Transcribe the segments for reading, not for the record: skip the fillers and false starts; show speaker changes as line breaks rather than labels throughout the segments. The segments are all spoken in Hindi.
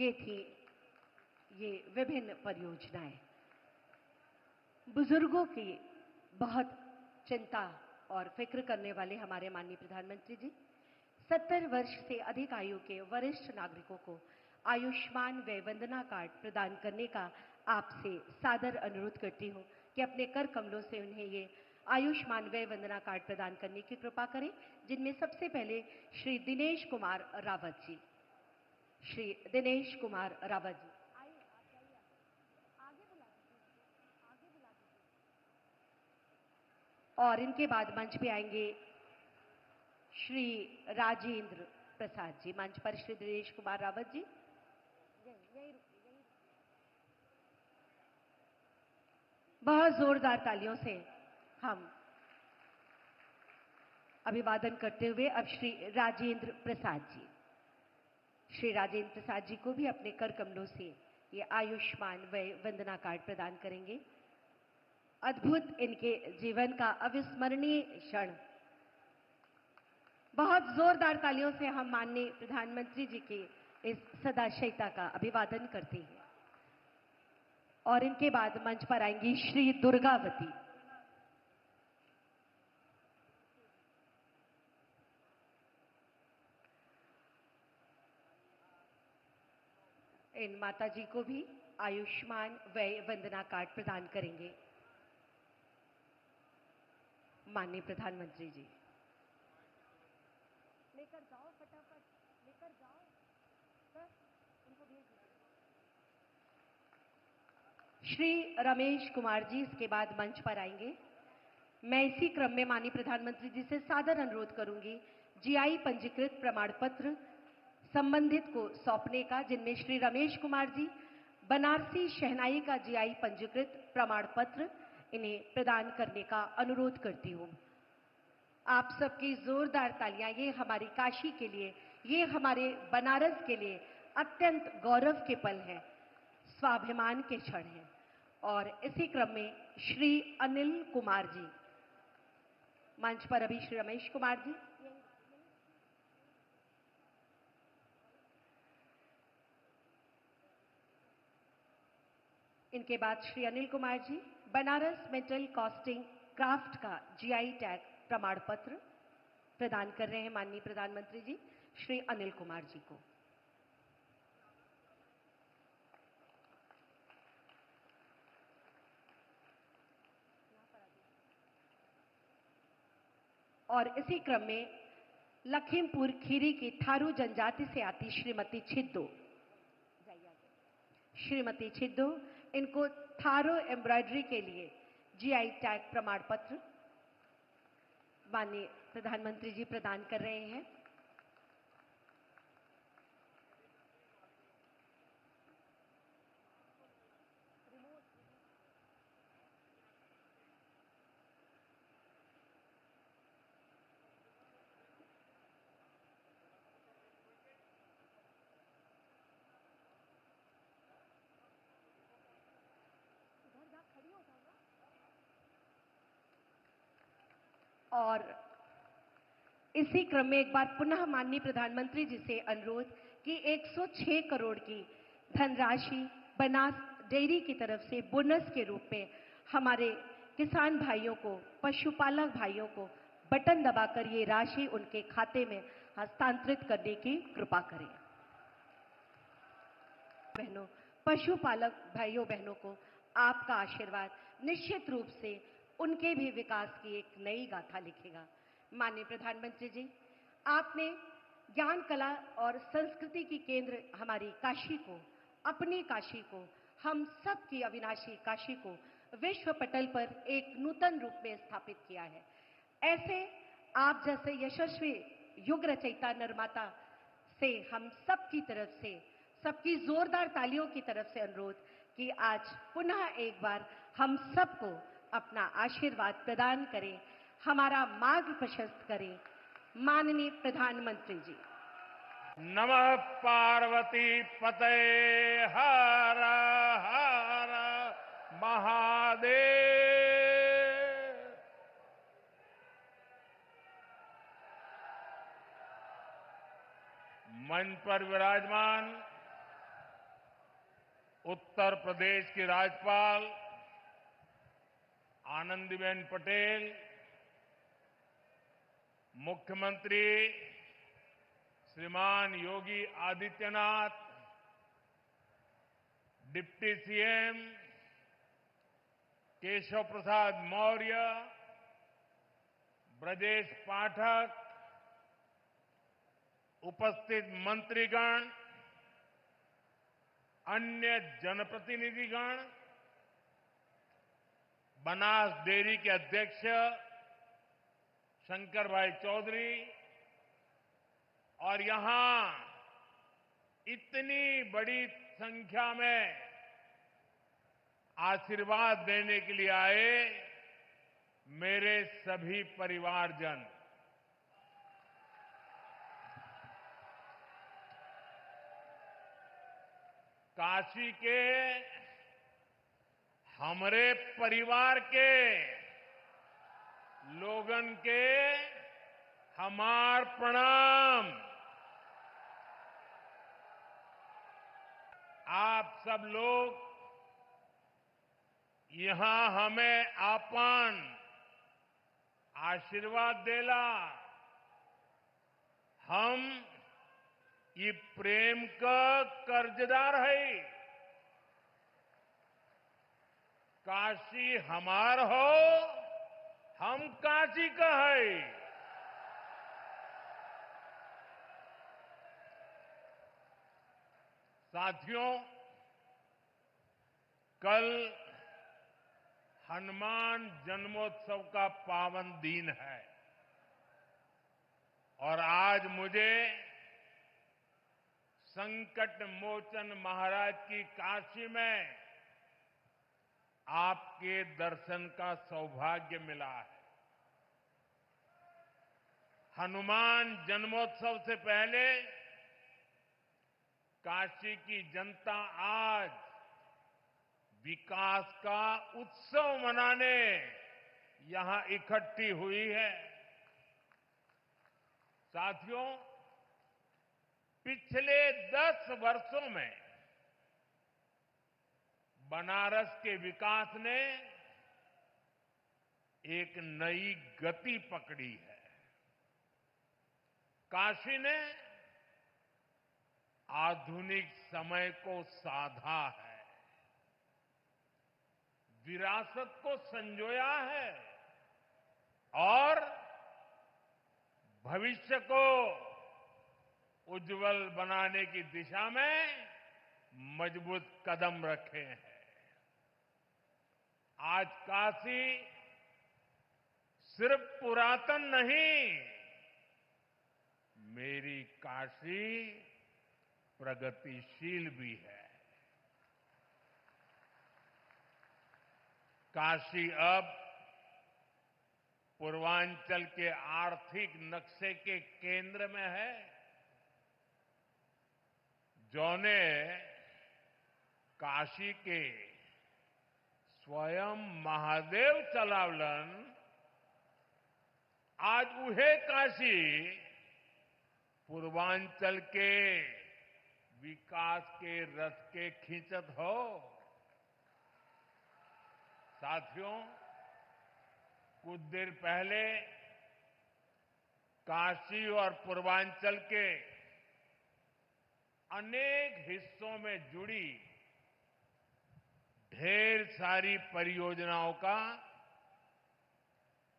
ये थी ये विभिन्न परियोजनाएं। बुजुर्गों की बहुत चिंता और फिक्र करने वाले हमारे माननीय प्रधानमंत्री जी 70 वर्ष से अधिक आयु के वरिष्ठ नागरिकों को आयुष्मान व्यय वंदना कार्ड प्रदान करने का आपसे सादर अनुरोध करती हूं कि अपने कर कमलों से उन्हें ये आयुष्मान व्यय वंदना कार्ड प्रदान करने की कृपा करें, जिनमें सबसे पहले श्री दिनेश कुमार रावत जी। श्री दिनेश कुमार रावत जी और इनके बाद मंच पे आएंगे श्री राजेंद्र प्रसाद जी। मंच पर श्री दिनेश कुमार रावत जी। बहुत जोरदार तालियों से हम अभिवादन करते हुए अब श्री राजेंद्र प्रसाद जी। श्री राजेंद्र प्रसाद जी को भी अपने कर कमलों से ये आयुष्मान व्यय वंदना कार्ड प्रदान करेंगे। अद्भुत इनके जीवन का अविस्मरणीय क्षण। बहुत जोरदार तालियों से हम माननीय प्रधानमंत्री जी की इस सदाशयता का अभिवादन करते हैं। और इनके बाद मंच पर आएंगी श्री दुर्गावती। इन माता जी को भी आयुष्मान व्यय वंदना कार्ड प्रदान करेंगे माननीय प्रधानमंत्री जी। लेकर जाओ, फटाफट लेकर जाओ सर, उनको भेज दीजिए। श्री रमेश कुमार जी इसके बाद मंच पर आएंगे। मैं इसी क्रम में माननीय प्रधानमंत्री जी से सादर अनुरोध करूंगी जीआई पंजीकृत प्रमाण पत्र संबंधित को सौंपने का, जिनमें श्री रमेश कुमार जी बनारसी शहनाई का जीआई पंजीकृत प्रमाण पत्र इन्हें प्रदान करने का अनुरोध करती हूं। आप सबकी जोरदार तालियां ये हमारी काशी के लिए, ये हमारे बनारस के लिए अत्यंत गौरव के पल हैं, स्वाभिमान के क्षण हैं। और इसी क्रम में श्री अनिल कुमार जी, मंच पर अभी श्री रमेश कुमार जी। इनके बाद Shri Anil Kumar ji Banaras metal casting craft का जीआई टैग प्रमाण पत्र प्रदान कर रहे हैं माननीय प्रधानमंत्री जी श्री अनिल कुमार जी को। और इसी क्रम में लखीमपुर खीरी की थारू जनजाति से आती श्रीमती छिद्दो, श्रीमती छिद्दो, इनको थारो एम्ब्रॉयडरी के लिए जीआई टैग प्रमाण पत्र माननीय प्रधानमंत्री जी प्रदान कर रहे हैं। और इसी क्रम में एक बार पुनः माननीय प्रधानमंत्री जी से अनुरोध कि 106 करोड़ की धनराशि बनास डेयरी की तरफ से बोनस के रूप में हमारे किसान भाइयों को, पशुपालक भाइयों को बटन दबाकर ये राशि उनके खाते में हस्तांतरित करने की कृपा करें। बहनों, पशुपालक भाइयों बहनों को आपका आशीर्वाद निश्चित रूप से उनके भी विकास की एक नई गाथा लिखेगा। माननीय प्रधानमंत्री जी, आपने ज्ञान कला और संस्कृति की केंद्र हमारी काशी को, अपनी काशी को, हम सब की अविनाशी काशी को विश्व पटल पर एक नूतन रूप में स्थापित किया है। ऐसे आप जैसे यशस्वी युग रचयिता निर्माता से हम सब की तरफ से, सबकी जोरदार तालियों की तरफ से अनुरोध कि आज पुनः एक बार हम सबको अपना आशीर्वाद प्रदान करें, हमारा मार्ग प्रशस्त करें। माननीय प्रधानमंत्री जी।
नमः पार्वती पतये हर हर महादेव। मंच पर विराजमान उत्तर प्रदेश की राज्यपाल आनंदीबेन पटेल, मुख्यमंत्री श्रीमान योगी आदित्यनाथ, डिप्टी सीएम केशव प्रसाद मौर्य, ब्रजेश पाठक, उपस्थित मंत्रीगण, अन्य जनप्रतिनिधिगण, बनास डेयरी के अध्यक्ष शंकर भाई चौधरी और यहां इतनी बड़ी संख्या में आशीर्वाद देने के लिए आए मेरे सभी परिवारजन, काशी के हमारे परिवार के लोगन के हमार प्रणाम। आप सब लोग यहां हमें आपन आशीर्वाद देला, हम ये प्रेम का कर्जदार है। काशी हमार हो, हम काशी का है। साथियों, कल हनुमान जन्मोत्सव का पावन दिन है और आज मुझे संकट मोचन महाराज की काशी में आपके दर्शन का सौभाग्य मिला है। हनुमान जन्मोत्सव से पहले काशी की जनता आज विकास का उत्सव मनाने यहां इकट्ठी हुई है। साथियों, पिछले 10 वर्षों में बनारस के विकास ने एक नई गति पकड़ी है। काशी ने आधुनिक समय को साधा है, विरासत को संजोया है और भविष्य को उज्जवल बनाने की दिशा में मजबूत कदम रखे हैं। आज काशी सिर्फ पुरातन नहीं, मेरी काशी प्रगतिशील भी है। काशी अब पूर्वांचल के आर्थिक नक्शे के केंद्र में है। जौने काशी के स्वयं महादेव चलावलन, आज उहे काशी पूर्वांचल के विकास के रथ के खींचत हो। साथियों, कुछ देर पहले काशी और पूर्वांचल के अनेक हिस्सों में जुड़ी ढेर सारी परियोजनाओं का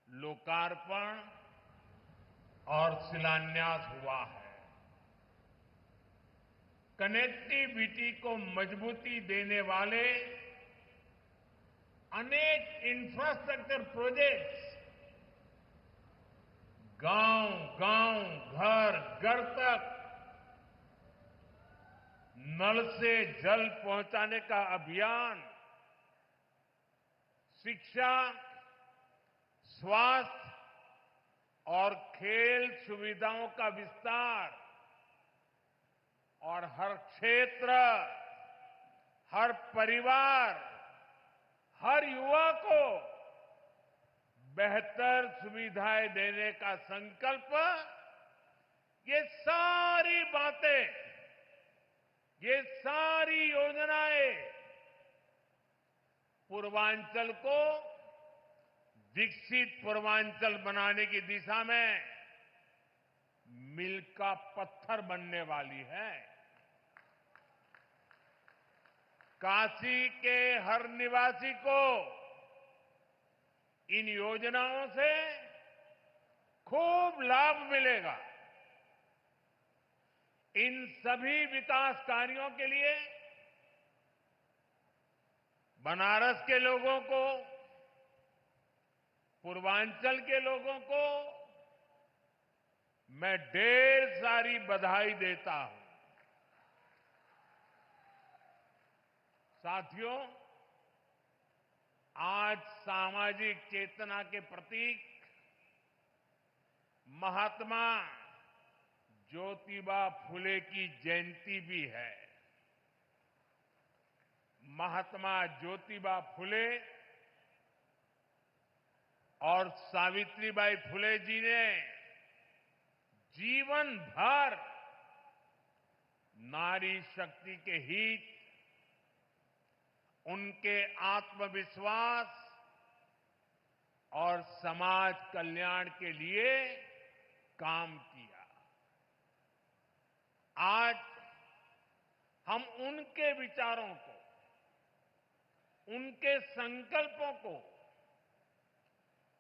लोकार्पण और शिलान्यास हुआ है। कनेक्टिविटी को मजबूती देने वाले अनेक इंफ्रास्ट्रक्चर प्रोजेक्ट्स गांव-गांव, घर-घर तक नल से जल पहुंचाने का अभियान, शिक्षा, स्वास्थ्य और खेल सुविधाओं का विस्तार और हर क्षेत्र, हर परिवार, हर युवा को बेहतर सुविधाएं देने का संकल्प, ये सारी बातें, ये सारी योजनाएं पूर्वांचल को विकसित पूर्वांचल बनाने की दिशा में मील का पत्थर बनने वाली है। काशी के हर निवासी को इन योजनाओं से खूब लाभ मिलेगा। इन सभी विकास कार्यों के लिए बनारस के लोगों को, पूर्वांचल के लोगों को मैं ढेर सारी बधाई देता हूं। साथियों, आज सामाजिक चेतना के प्रतीक महात्मा ज्योतिबा फुले की जयंती भी है। महात्मा ज्योतिबा फुले और सावित्रीबाई फुले जी ने जीवन भर नारी शक्ति के हित, उनके आत्मविश्वास और समाज कल्याण के लिए काम किया। आज हम उनके विचारों को, उनके संकल्पों को,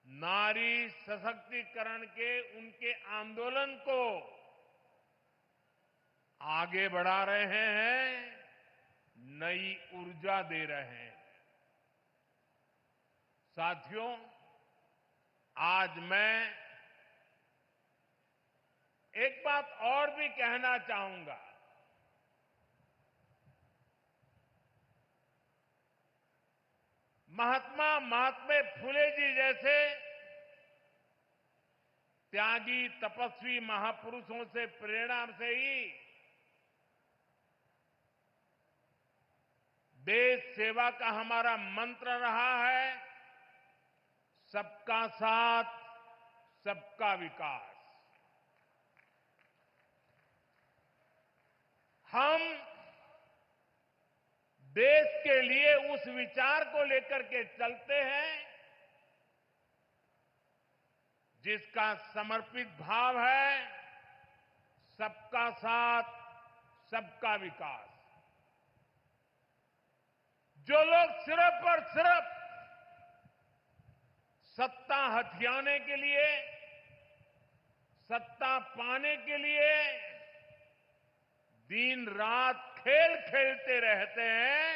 नारी सशक्तिकरण के उनके आंदोलन को आगे बढ़ा रहे हैं, नई ऊर्जा दे रहे हैं। साथियों, आज मैं एक बात और भी कहना चाहूंगा। महात्मा फुले जी जैसे त्यागी तपस्वी महापुरुषों से प्रेरणा से ही देश सेवा का हमारा मंत्र रहा है, सबका साथ, सबका विकास। हम देश के लिए उस विचार को लेकर के चलते हैं जिसका समर्पित भाव है सबका साथ, सबका विकास। जो लोग सिर्फ और सिर्फ सत्ता हथियाने के लिए, सत्ता पाने के लिए दिन रात खेल खेलते रहते हैं,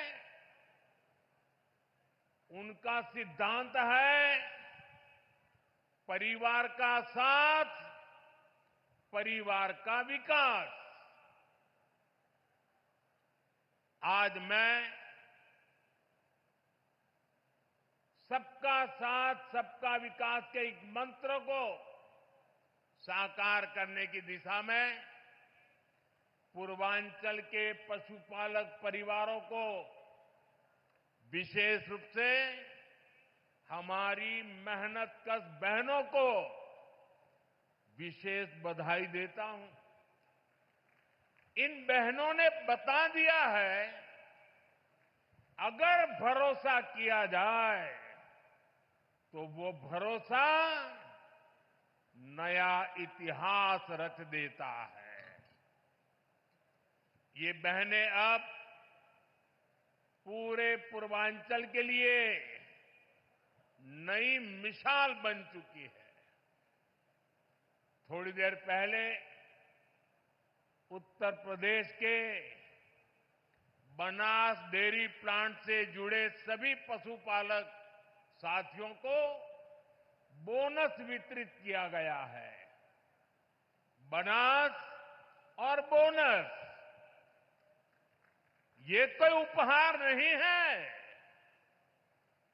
उनका सिद्धांत है परिवार का साथ, परिवार का विकास। आज मैं सबका साथ, सबका विकास के एक मंत्र को साकार करने की दिशा में पूर्वांचल के पशुपालक परिवारों को, विशेष रूप से हमारी मेहनतकश बहनों को विशेष बधाई देता हूं। इन बहनों ने बता दिया है, अगर भरोसा किया जाए तो वो भरोसा नया इतिहास रच देता है। ये बहनें अब पूरे पूर्वांचल के लिए नई मिसाल बन चुकी है। थोड़ी देर पहले उत्तर प्रदेश के बनास डेयरी प्लांट से जुड़े सभी पशुपालक साथियों को बोनस वितरित किया गया है। बनास और बोनस ये कोई उपहार नहीं है,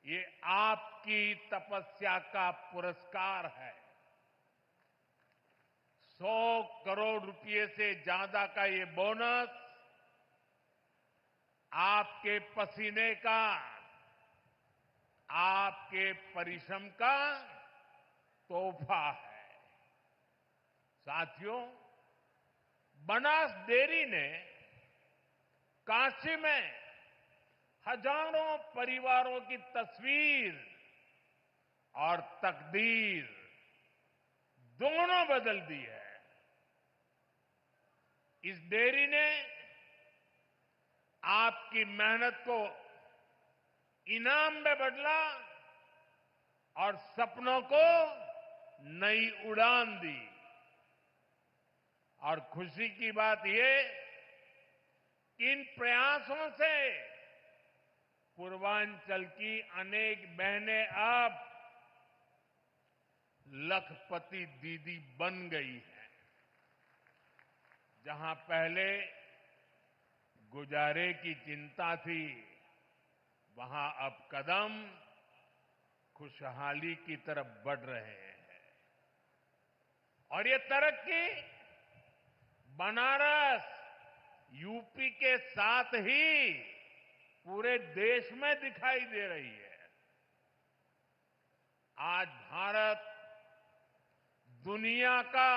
ये आपकी तपस्या का पुरस्कार है। 100 करोड़ रुपए से ज्यादा का ये बोनस आपके पसीने का, आपके परिश्रम का तोहफा है। साथियों, बनास डेयरी ने काशी में हजारों परिवारों की तस्वीर और तकदीर दोनों बदल दी है। इस डेयरी ने आपकी मेहनत को इनाम में बदला और सपनों को नई उड़ान दी। और खुशी की बात ये कि इन प्रयासों से पूर्वांचल की अनेक बहनें अब लखपति दीदी बन गई हैं। जहां पहले गुजारे की चिंता थी, वहां अब कदम खुशहाली की तरफ बढ़ रहे हैं। और ये तरक्की बनारस, यूपी के साथ ही पूरे देश में दिखाई दे रही है। आज भारत दुनिया का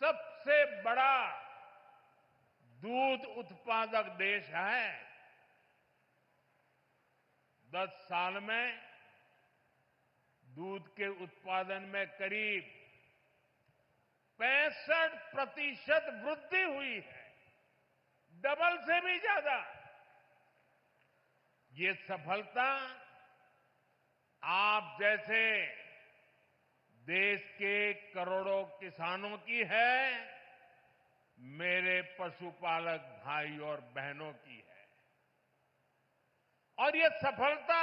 सबसे बड़ा दूध उत्पादक देश है। 10 साल में दूध के उत्पादन में करीब 65% वृद्धि हुई है, डबल से भी ज्यादा। ये सफलता आप जैसे देश के करोड़ों किसानों की है, मेरे पशुपालक भाई और बहनों की है। और ये सफलता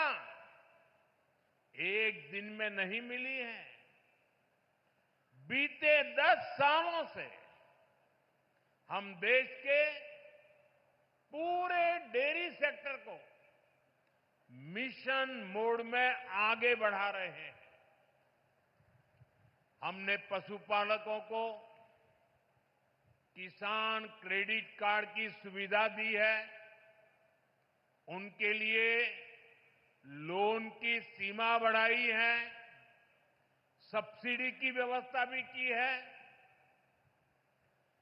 एक दिन में नहीं मिली है। बीते 10 सालों से हम देश के पूरे डेयरी सेक्टर को मिशन मोड में आगे बढ़ा रहे हैं। हमने पशुपालकों को किसान क्रेडिट कार्ड की सुविधा दी है। उनके लिए लोन की सीमा बढ़ाई है, सब्सिडी की व्यवस्था भी की है।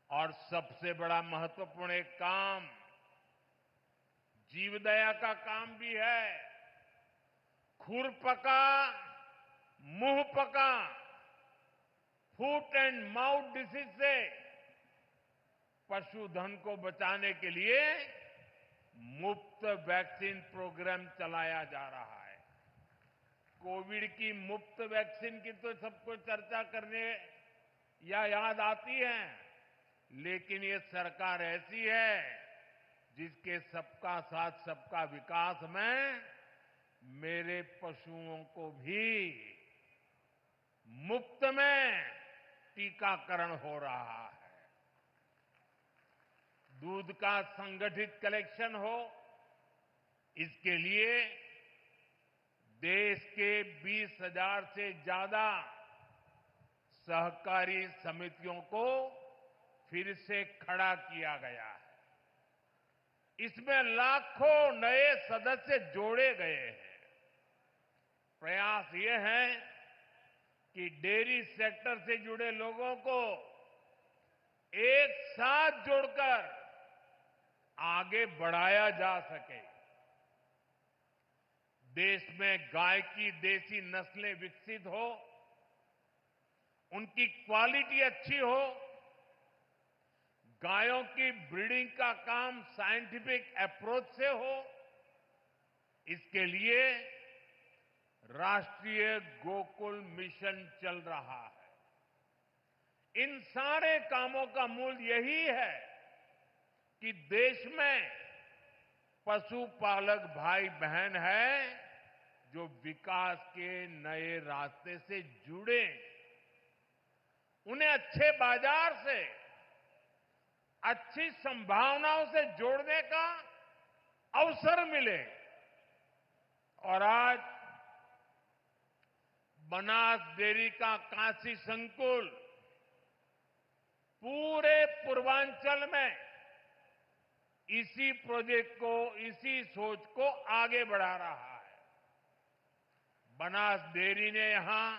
और सबसे बड़ा महत्वपूर्ण एक काम जीवदया का काम भी है। खुरपका मुंहपका फुट एंड माउथ डिसीज से पशुधन को बचाने के लिए मुफ्त वैक्सीन प्रोग्राम चलाया जा रहा है। कोविड की मुफ्त वैक्सीन की तो सबको चर्चा करने या याद आती है, लेकिन ये सरकार ऐसी है जिसके सबका साथ सबका विकास में मेरे पशुओं को भी मुफ्त में टीकाकरण हो रहा है। दूध का संगठित कलेक्शन हो, इसके लिए देश के 20,000 से ज्यादा सहकारी समितियों को फिर से खड़ा किया गया है। इसमें लाखों नए सदस्य जोड़े गए हैं। प्रयास ये है कि डेयरी सेक्टर से जुड़े लोगों को एक साथ जोड़कर आगे बढ़ाया जा सके। देश में गाय की देसी नस्लें विकसित हो, उनकी क्वालिटी अच्छी हो, गायों की ब्रीडिंग का काम साइंटिफिक अप्रोच से हो, इसके लिए राष्ट्रीय गोकुल मिशन चल रहा है। इन सारे कामों का मूल यही है कि देश में पशुपालक भाई बहन है जो विकास के नए रास्ते से जुड़े, उन्हें अच्छे बाजार से, अच्छी संभावनाओं से जोड़ने का अवसर मिले। और आज बनास डेयरी का काशी संकुल पूरे पूर्वांचल में इसी प्रोजेक्ट को, इसी सोच को आगे बढ़ा रहा है। बनास डेयरी ने यहां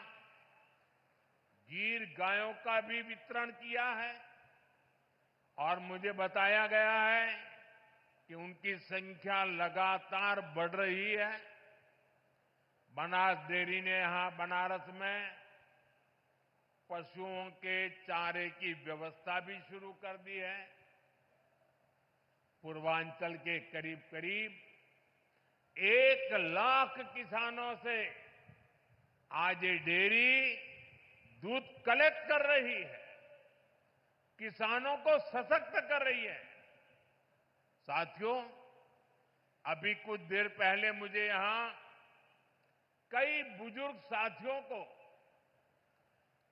गीर गायों का भी वितरण किया है और मुझे बताया गया है कि उनकी संख्या लगातार बढ़ रही है। बनास डेयरी ने यहां बनारस में पशुओं के चारे की व्यवस्था भी शुरू कर दी है। पूर्वांचल के करीब करीब 1 लाख किसानों से आज ये डेयरी दूध कलेक्ट कर रही है, किसानों को सशक्त कर रही है। साथियों, अभी कुछ देर पहले मुझे यहां कई बुजुर्ग साथियों को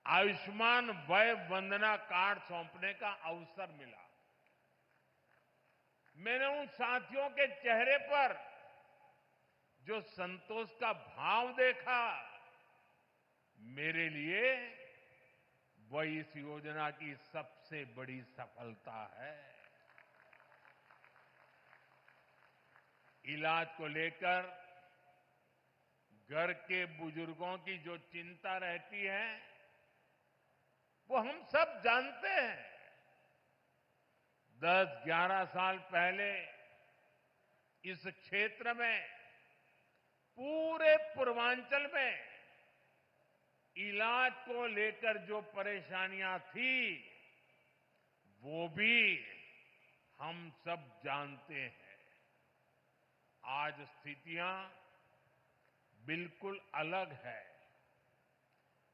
आयुष्मान वय वंदना कार्ड सौंपने का अवसर मिला। मैंने उन साथियों के चेहरे पर जो संतोष का भाव देखा, मेरे लिए वह इस योजना की सबसे बड़ी सफलता है। इलाज को लेकर घर के बुजुर्गों की जो चिंता रहती है, वो हम सब जानते हैं। 10-11 साल पहले इस क्षेत्र में, पूरे पूर्वांचल में इलाज को लेकर जो परेशानियां थी, वो भी हम सब जानते हैं। आज स्थितियां बिल्कुल अलग है।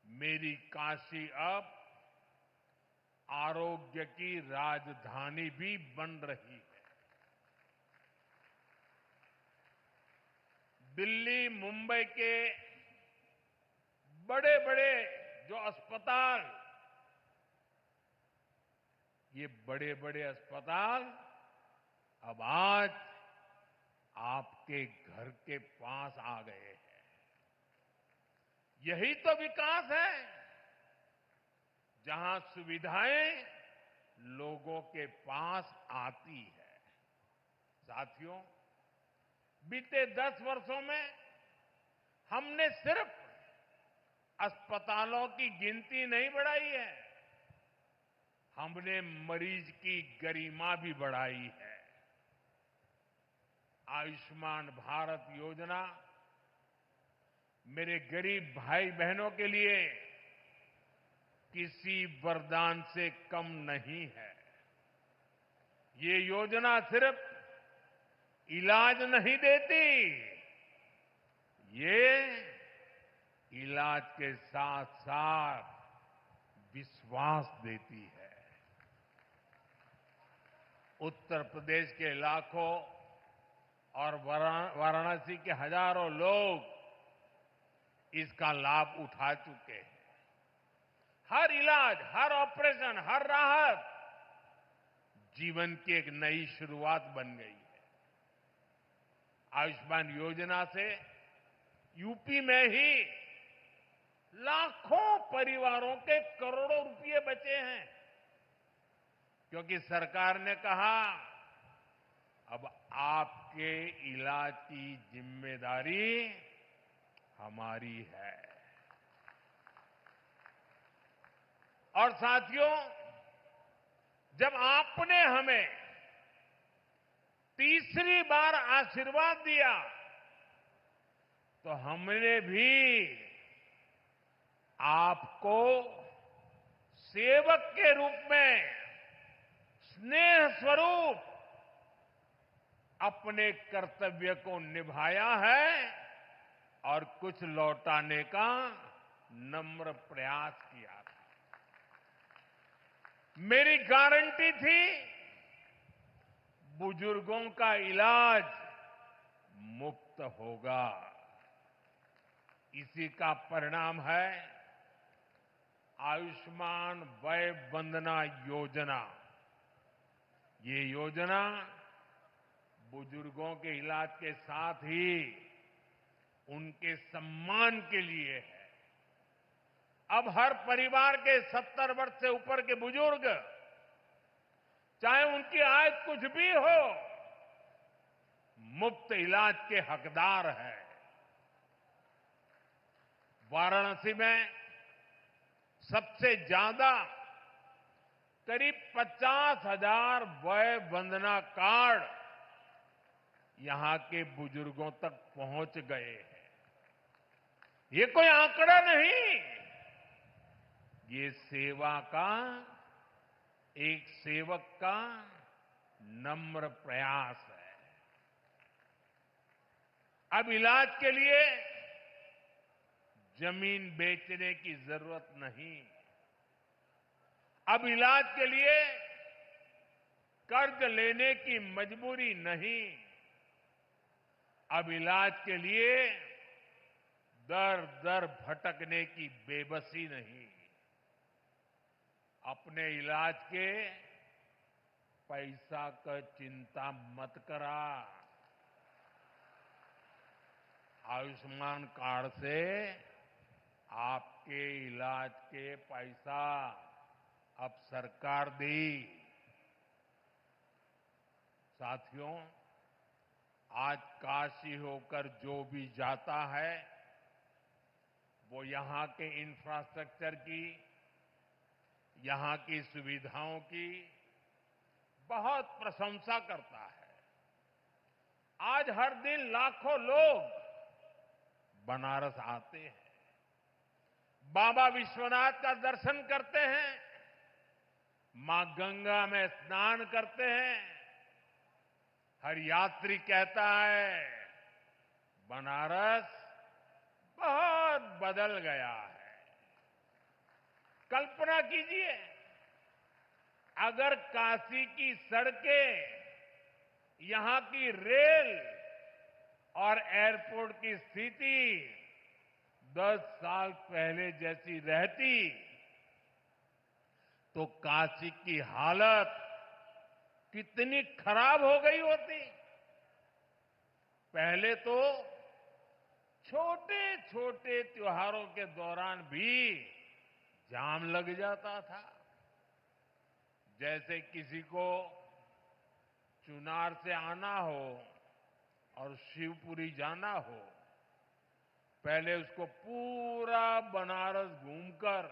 मेरी काशी अब आरोग्य की राजधानी भी बन रही है। दिल्ली, मुंबई के बड़े बड़े जो अस्पताल, ये बड़े बड़े अस्पताल अब आज आपके घर के पास आ गए हैं। यही तो विकास है, जहां सुविधाएं लोगों के पास आती है। साथियों, बीते 10 वर्षों में हमने सिर्फ अस्पतालों की गिनती नहीं बढ़ाई है, हमने मरीज की गरिमा भी बढ़ाई है। आयुष्मान भारत योजना मेरे गरीब भाई बहनों के लिए किसी वरदान से कम नहीं है। ये योजना सिर्फ इलाज नहीं देती, ये इलाज के साथ साथ विश्वास देती है। उत्तर प्रदेश के लाखों और वाराणसी के हजारों लोग इसका लाभ उठा चुके हैं। हर इलाज, हर ऑपरेशन, हर राहत जीवन की एक नई शुरुआत बन गई है। आयुष्मान योजना से यूपी में ही लाखों परिवारों के करोड़ों रुपए बचे हैं, क्योंकि सरकार ने कहा अब आपके इलाज की जिम्मेदारी हमारी है। और साथियों, जब आपने हमें तीसरी बार आशीर्वाद दिया, तो हमने भी आपको सेवक के रूप में, स्नेह स्वरूप अपने कर्तव्य को निभाया है और कुछ लौटाने का नम्र प्रयास किया था। मेरी गारंटी थी, बुजुर्गों का इलाज मुफ्त होगा। इसी का परिणाम है आयुष्मान वय वंदना योजना। ये योजना बुजुर्गों के इलाज के साथ ही उनके सम्मान के लिए है। अब हर परिवार के 70 वर्ष से ऊपर के बुजुर्ग, चाहे उनकी आय कुछ भी हो, मुफ्त इलाज के हकदार है। वाराणसी में सबसे ज्यादा करीब 50,000 वय वंदना कार्ड यहां के बुजुर्गों तक पहुंच गए हैं। ये कोई आंकड़ा नहीं, ये सेवा का, एक सेवक का नम्र प्रयास है। अब इलाज के लिए जमीन बेचने की जरूरत नहीं। अब इलाज के लिए कर्ज लेने की मजबूरी नहीं। अब इलाज के लिए दर दर भटकने की बेबसी नहीं। अपने इलाज के पैसा का चिंता मत करा। आयुष्मान कार्ड से आपके इलाज के पैसा अब सरकार दी। साथियों, आज काशी होकर जो भी जाता है वो यहां के इंफ्रास्ट्रक्चर की, यहां की सुविधाओं की बहुत प्रशंसा करता है। आज हर दिन लाखों लोग बनारस आते हैं, बाबा विश्वनाथ का दर्शन करते हैं, मां गंगा में स्नान करते हैं। हर यात्री कहता है बनारस बहुत बदल गया है। कल्पना कीजिए, अगर काशी की सड़कें, यहां की रेल और एयरपोर्ट की स्थिति 10 साल पहले जैसी रहती तो काशी की हालत कितनी खराब हो गई होती। पहले तो छोटे छोटे त्योहारों के दौरान भी जाम लग जाता था। जैसे किसी को चुनार से आना हो और शिवपुरी जाना हो, पहले उसको पूरा बनारस घूमकर,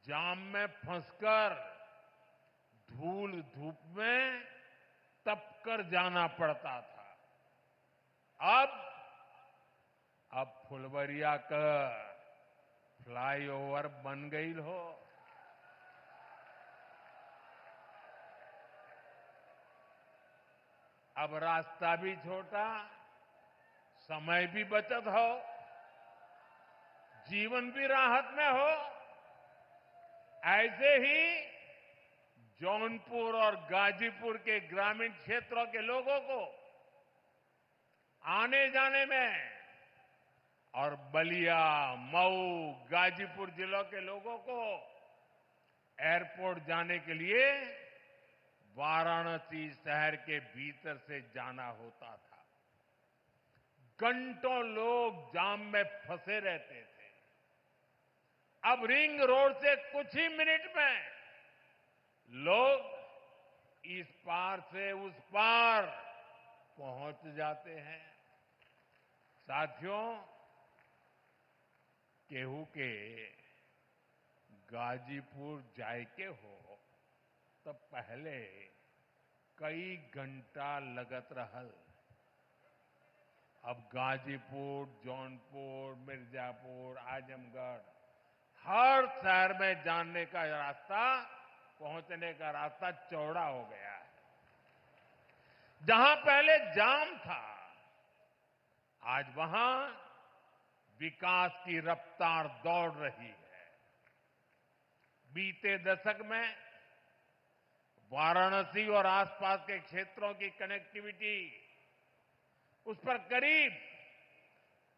जाम में फंसकर, धूल धूप में तपकर जाना पड़ता था। अब फुलवरिया का फ्लाईओवर बन गई हो। अब रास्ता भी छोटा, समय भी बचत हो, जीवन भी राहत में हो। ऐसे ही जौनपुर और गाजीपुर के ग्रामीण क्षेत्रों के लोगों को आने जाने में और बलिया, मऊ, गाजीपुर जिलों के लोगों को एयरपोर्ट जाने के लिए वाराणसी शहर के भीतर से जाना होता था। घंटों लोग जाम में फंसे रहते थे। अब रिंग रोड से कुछ ही मिनट में लोग इस पार से उस पार पहुंच जाते हैं। साथियों, केहू के गाजीपुर जायके हो तब पहले कई घंटा लगत रहल। अब गाजीपुर, जौनपुर, मिर्जापुर, आजमगढ़, हर शहर में जाने का रास्ता, पहुंचने का रास्ता चौड़ा हो गया है। जहां पहले जाम था, आज वहां विकास की रफ्तार दौड़ रही है। बीते दशक में वाराणसी और आसपास के क्षेत्रों की कनेक्टिविटी, उस पर करीब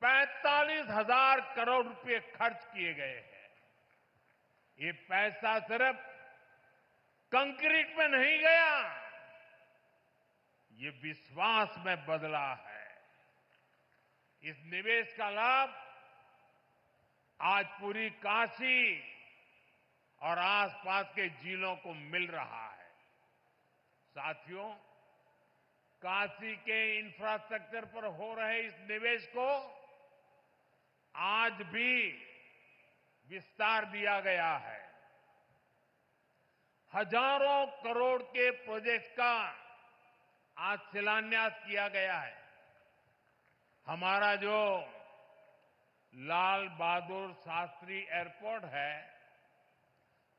45,000 करोड़ रुपए खर्च किए गए हैं। ये पैसा सिर्फ कंक्रीट में नहीं गया, ये विश्वास में बदला है। इस निवेश का लाभ आज पूरी काशी और आसपास के जिलों को मिल रहा है। साथियों, काशी के इंफ्रास्ट्रक्चर पर हो रहे इस निवेश को आज भी विस्तार दिया गया है। हजारों करोड़ के प्रोजेक्ट का आज शिलान्यास किया गया है। हमारा जो लाल बहादुर शास्त्री एयरपोर्ट है,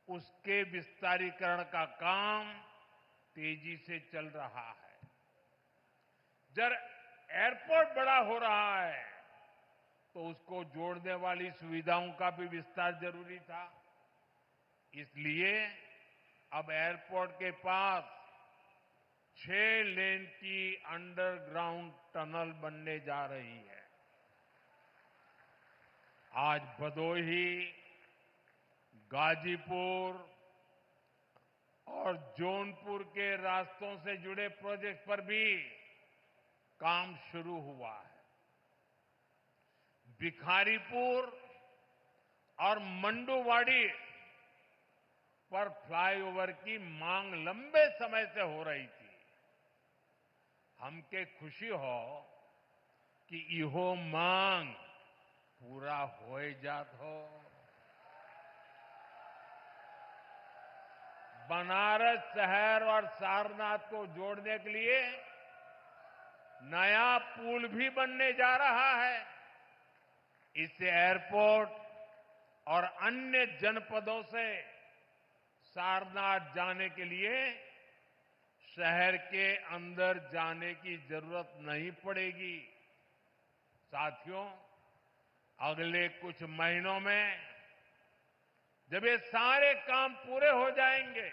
उसके विस्तारीकरण का काम तेजी से चल रहा है। जब एयरपोर्ट बड़ा हो रहा है तो उसको जोड़ने वाली सुविधाओं का भी विस्तार जरूरी था। इसलिए अब एयरपोर्ट के पास 6 लेन की अंडरग्राउंड टनल बनने जा रही है। आज भदोही, गाजीपुर और जौनपुर के रास्तों से जुड़े प्रोजेक्ट पर भी काम शुरू हुआ है। भिखारीपुर और मंडुवाड़ी पर फ्लाईओवर की मांग लंबे समय से हो रही थी। हमके खुशी हो कि इहो मांग पूरा हो जात हो। बनारस शहर और सारनाथ को जोड़ने के लिए नया पुल भी बनने जा रहा है। इससे एयरपोर्ट और अन्य जनपदों से सारनाथ जाने के लिए शहर के अंदर जाने की जरूरत नहीं पड़ेगी। साथियों, अगले कुछ महीनों में जब ये सारे काम पूरे हो जाएंगे,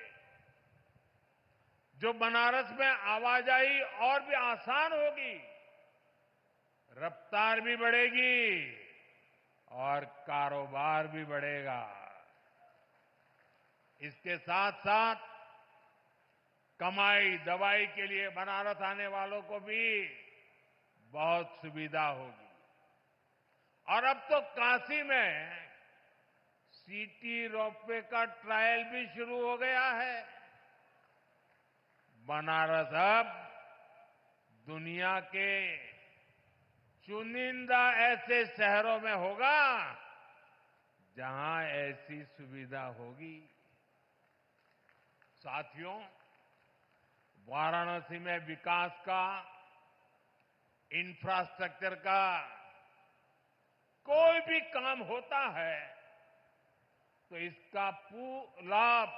जो बनारस में आवाजाही और भी आसान होगी, रफ्तार भी बढ़ेगी और कारोबार भी बढ़ेगा। इसके साथ साथ कमाई दवाई के लिए बनारस आने वालों को भी बहुत सुविधा होगी। और अब तो काशी में सिटी रोपवे का ट्रायल भी शुरू हो गया है। बनारस अब दुनिया के चुनिंदा ऐसे शहरों में होगा जहां ऐसी सुविधा होगी। साथियों, वाराणसी में विकास का, इंफ्रास्ट्रक्चर का कोई भी काम होता है तो इसका लाभ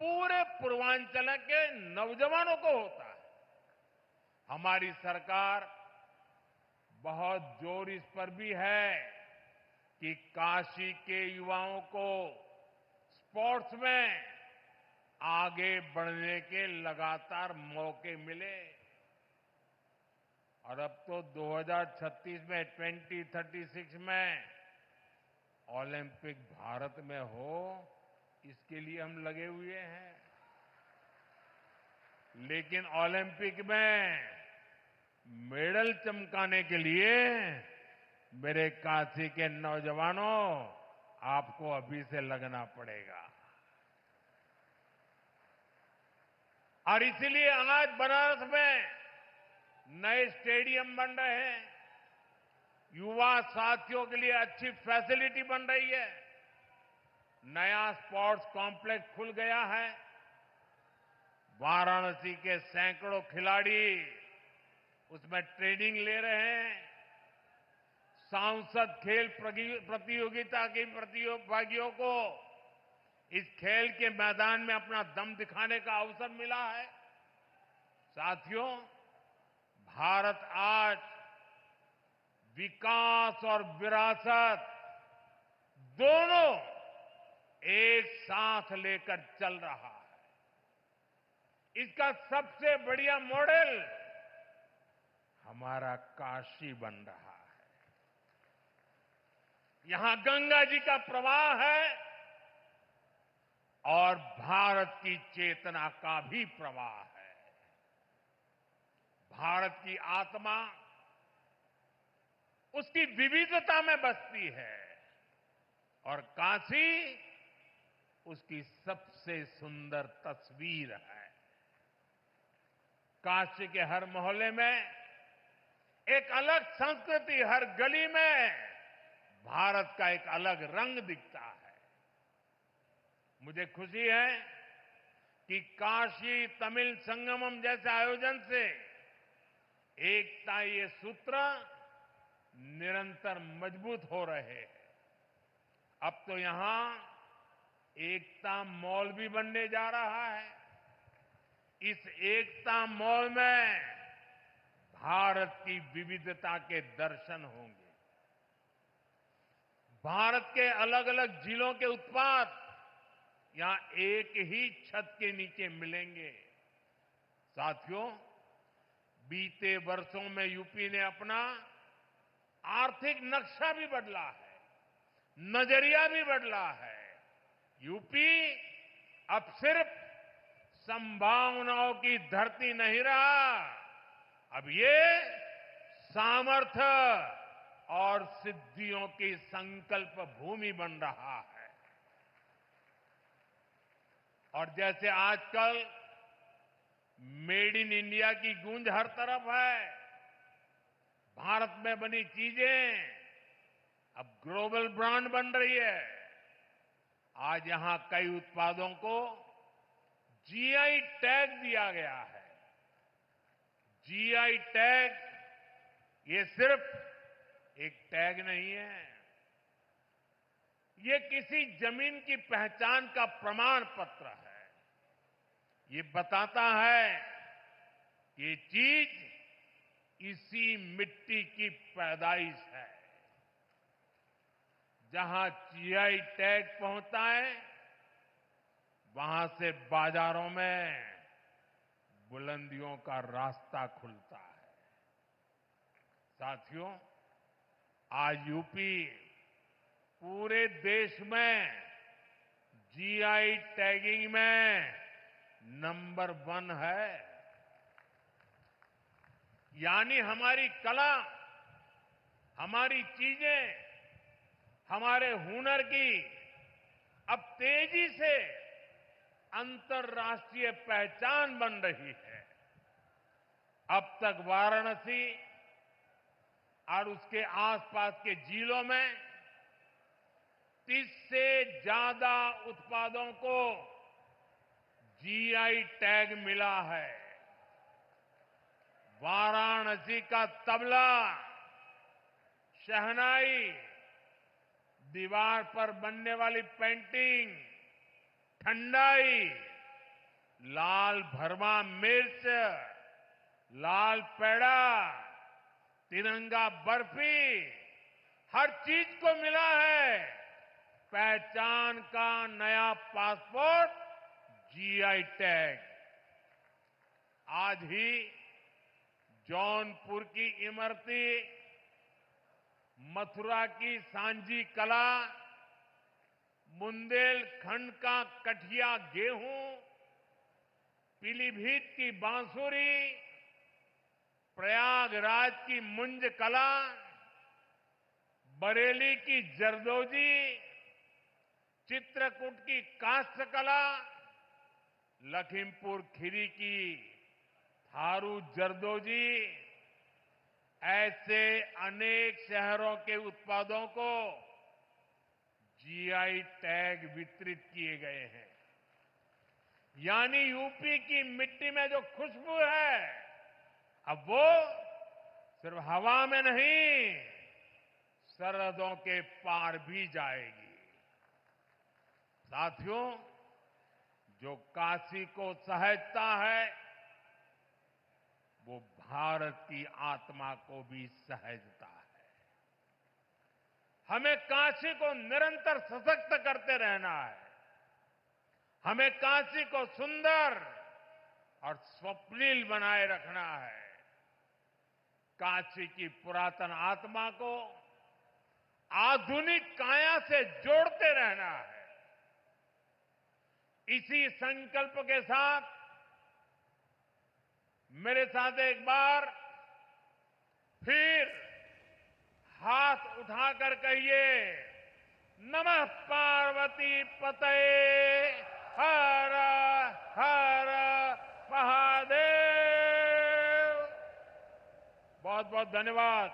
पूरे पूर्वांचल के नौजवानों को होता है। हमारी सरकार बहुत जोर इस पर भी है कि काशी के युवाओं को स्पोर्ट्स में आगे बढ़ने के लगातार मौके मिले। और अब तो 2036 में 2036 में ओलंपिक भारत में हो, इसके लिए हम लगे हुए हैं। लेकिन ओलंपिक में मेडल चमकाने के लिए मेरे काशी के नौजवानों, आपको अभी से लगना पड़ेगा। और इसीलिए आज बनारस में नए स्टेडियम बन रहे हैं, युवा साथियों के लिए अच्छी फैसिलिटी बन रही है, नया स्पोर्ट्स कॉम्प्लेक्स खुल गया है। वाराणसी के सैकड़ों खिलाड़ी उसमें ट्रेनिंग ले रहे हैं। सांसद खेल प्रतियोगिता के प्रतिभागियों को इस खेल के मैदान में अपना दम दिखाने का अवसर मिला है। साथियों, भारत आज विकास और विरासत दोनों एक साथ लेकर चल रहा है। इसका सबसे बढ़िया मॉडल हमारा काशी बन रहा है। यहां गंगा जी का प्रवाह है और भारत की चेतना का भी प्रवाह है। भारत की आत्मा उसकी विविधता में बसती है और काशी उसकी सबसे सुंदर तस्वीर है। काशी के हर मोहल्ले में एक अलग संस्कृति, हर गली में भारत का एक अलग रंग दिखता है। मुझे खुशी है कि काशी तमिल संगमम जैसे आयोजन से एकता ये सूत्र निरंतर मजबूत हो रहे हैं। अब तो यहां एकता मॉल भी बनने जा रहा है। इस एकता मॉल में भारत की विविधता के दर्शन होंगे। भारत के अलग अलग जिलों के उत्पाद यहां एक ही छत के नीचे मिलेंगे। साथियों, बीते वर्षों में यूपी ने अपना आर्थिक नक्शा भी बदला है, नजरिया भी बदला है। यूपी अब सिर्फ संभावनाओं की धरती नहीं रहा, अब ये सामर्थ्य और सिद्धियों की संकल्प भूमि बन रहा है। और जैसे आजकल मेड इन इंडिया की गूंज हर तरफ है, भारत में बनी चीजें अब ग्लोबल ब्रांड बन रही है। आज यहां कई उत्पादों को जीआई टैग दिया गया है। जीआई टैग ये सिर्फ एक टैग नहीं है, ये किसी जमीन की पहचान का प्रमाण पत्र है। ये बताता है कि ये चीज इसी मिट्टी की पैदाइश है। जहां जीआई टैग पहुंचता है, वहां से बाजारों में बुलंदियों का रास्ता खुलता है। साथियों, आज यूपी पूरे देश में जीआई टैगिंग में नंबर 1 है। यानी हमारी कला, हमारी चीजें, हमारे हुनर की अब तेजी से अंतर्राष्ट्रीय पहचान बन रही है। अब तक वाराणसी और उसके आसपास के जिलों में 30 से ज्यादा उत्पादों को जीआई टैग मिला है। वाराणसी का तबला, शहनाई, दीवार पर बनने वाली पेंटिंग, ठंडाई, लाल भरमा मिर्च, लाल पेड़ा, तिरंगा बर्फी, हर चीज को मिला है पहचान का नया पासपोर्ट, जीआई टैग। आज ही जौनपुर की इमरती, मथुरा की सांझी कला, बुंदेलखंड का कठिया गेहूं, पीलीभीत की बांसुरी, प्रयागराज की मुंज कला, बरेली की जरदोजी, चित्रकूट की काष्ठ कला, लखीमपुर खीरी की थारू जरदोजी, ऐसे अनेक शहरों के उत्पादों को जीआई टैग वितरित किए गए हैं। यानी यूपी की मिट्टी में जो खुशबू है, अब वो सिर्फ हवा में नहीं, सरहदों के पार भी जाएगी। साथियों, जो काशी को सहेजता है, वो भारत की आत्मा को भी सहेजता है। हमें काशी को निरंतर सशक्त करते रहना है। हमें काशी को सुंदर और स्वप्निल बनाए रखना है। काशी की पुरातन आत्मा को आधुनिक काया से जोड़ते रहना है। इसी संकल्प के साथ मेरे साथ एक बार फिर हाथ उठाकर कहिए, नमः पार्वती पतये हर हर महादेव। बहुत बहुत धन्यवाद।